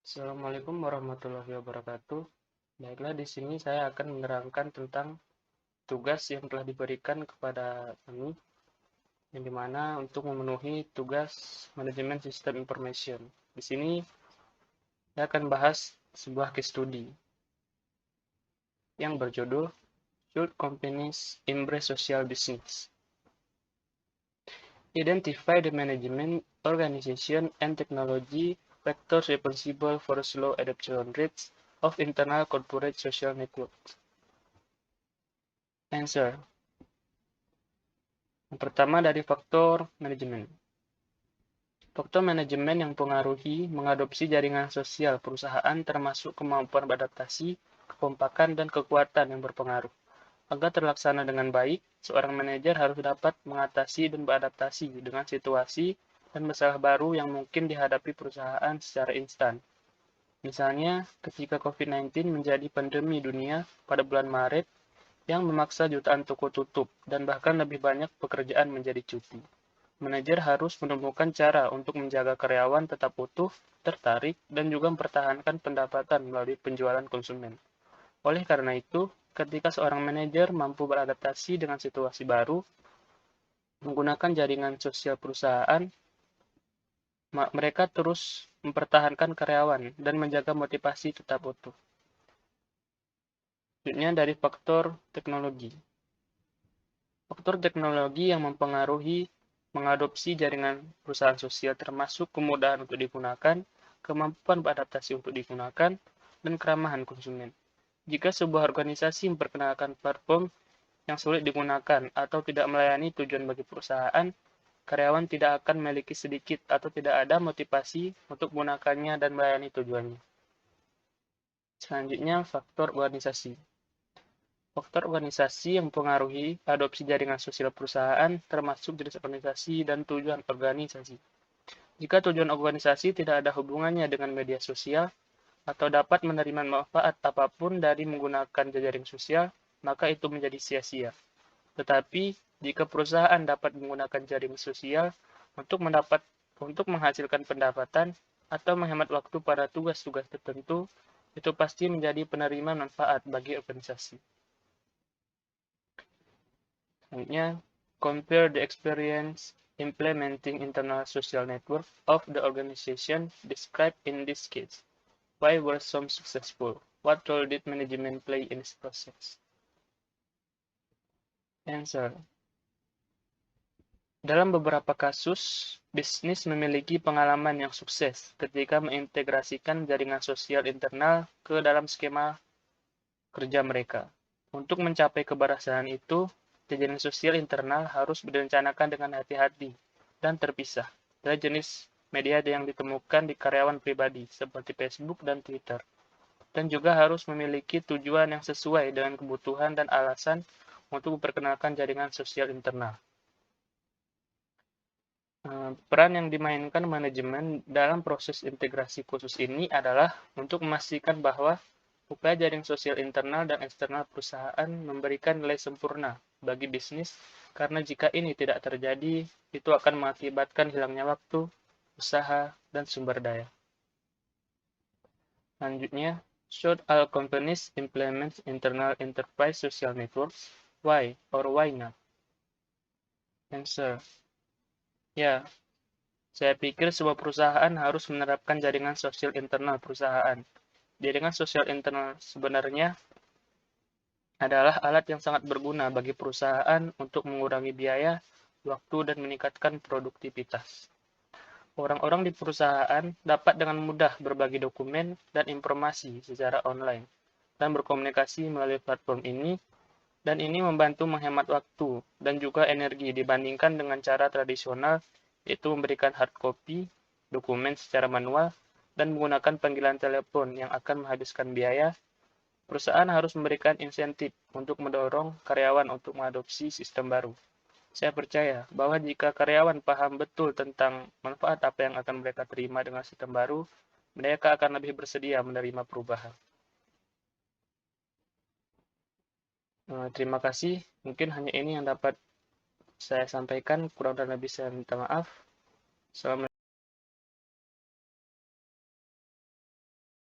Assalamualaikum warahmatullahi wabarakatuh. Baiklah, di sini saya akan menerangkan tentang tugas yang telah diberikan kepada kami, yang dimana untuk memenuhi tugas manajemen sistem information. Di sini saya akan bahas sebuah case study yang berjudul Should Companies Embrace Social Business? Identify the management, organization, and technology factors responsible for slow adoption rates of internal corporate social networks. Answer. Yang pertama dari faktor manajemen. Faktor manajemen yang mempengaruhi mengadopsi jaringan sosial perusahaan termasuk kemampuan beradaptasi, kekompakan, dan kekuatan yang berpengaruh. Agar terlaksana dengan baik, seorang manajer harus dapat mengatasi dan beradaptasi dengan situasi dan masalah baru yang mungkin dihadapi perusahaan secara instan. Misalnya, ketika COVID-19 menjadi pandemi dunia pada bulan Maret, yang memaksa jutaan toko tutup, dan bahkan lebih banyak pekerjaan menjadi cuti. Manajer harus menemukan cara untuk menjaga karyawan tetap utuh, tertarik, dan juga mempertahankan pendapatan melalui penjualan konsumen. Oleh karena itu, ketika seorang manajer mampu beradaptasi dengan situasi baru, menggunakan jaringan sosial perusahaan, mereka terus mempertahankan karyawan dan menjaga motivasi tetap utuh. Selanjutnya dari faktor teknologi. Faktor teknologi yang mempengaruhi mengadopsi jaringan perusahaan sosial termasuk kemudahan untuk digunakan, kemampuan beradaptasi untuk digunakan, dan keramahan konsumen. Jika sebuah organisasi memperkenalkan platform yang sulit digunakan atau tidak melayani tujuan bagi perusahaan, karyawan tidak akan memiliki sedikit atau tidak ada motivasi untuk menggunakannya dan melayani tujuannya. Selanjutnya, faktor organisasi. Faktor organisasi yang mempengaruhi adopsi jaringan sosial perusahaan termasuk jenis organisasi dan tujuan organisasi. Jika tujuan organisasi tidak ada hubungannya dengan media sosial atau dapat menerima manfaat apapun dari menggunakan jaring sosial, maka itu menjadi sia-sia. Tetapi, jika perusahaan dapat menggunakan jaring sosial untuk menghasilkan pendapatan atau menghemat waktu pada tugas-tugas tertentu, itu pasti menjadi penerima manfaat bagi organisasi. Selanjutnya, compare the experience implementing internal social network of the organization described in this case. Why were some successful? What role did management play in this process? Answer. Dalam beberapa kasus, bisnis memiliki pengalaman yang sukses ketika mengintegrasikan jaringan sosial internal ke dalam skema kerja mereka. Untuk mencapai keberhasilan itu, jaringan sosial internal harus direncanakan dengan hati-hati dan terpisah dari jenis media yang ditemukan di karyawan pribadi seperti Facebook dan Twitter, dan juga harus memiliki tujuan yang sesuai dengan kebutuhan dan alasan untuk memperkenalkan jaringan sosial internal. Peran yang dimainkan manajemen dalam proses integrasi khusus ini adalah untuk memastikan bahwa upaya jaring sosial internal dan eksternal perusahaan memberikan nilai sempurna bagi bisnis, karena jika ini tidak terjadi, itu akan mengakibatkan hilangnya waktu, usaha, dan sumber daya. Selanjutnya, should all companies implement internal enterprise social networks? Why or why not? Answer. Ya, saya pikir sebuah perusahaan harus menerapkan jaringan sosial internal perusahaan. Jaringan sosial internal sebenarnya adalah alat yang sangat berguna bagi perusahaan untuk mengurangi biaya, waktu, dan meningkatkan produktivitas. Orang-orang di perusahaan dapat dengan mudah berbagi dokumen dan informasi secara online dan berkomunikasi melalui platform ini, dan ini membantu menghemat waktu dan juga energi dibandingkan dengan cara tradisional, yaitu memberikan hard copy dokumen secara manual dan menggunakan panggilan telepon yang akan menghabiskan biaya. Perusahaan harus memberikan insentif untuk mendorong karyawan untuk mengadopsi sistem baru. Saya percaya bahwa jika karyawan paham betul tentang manfaat apa yang akan mereka terima dengan sistem baru, mereka akan lebih bersedia menerima perubahan. Terima kasih. Mungkin hanya ini yang dapat saya sampaikan. Kurang dan lebih saya minta maaf. Assalamualaikum.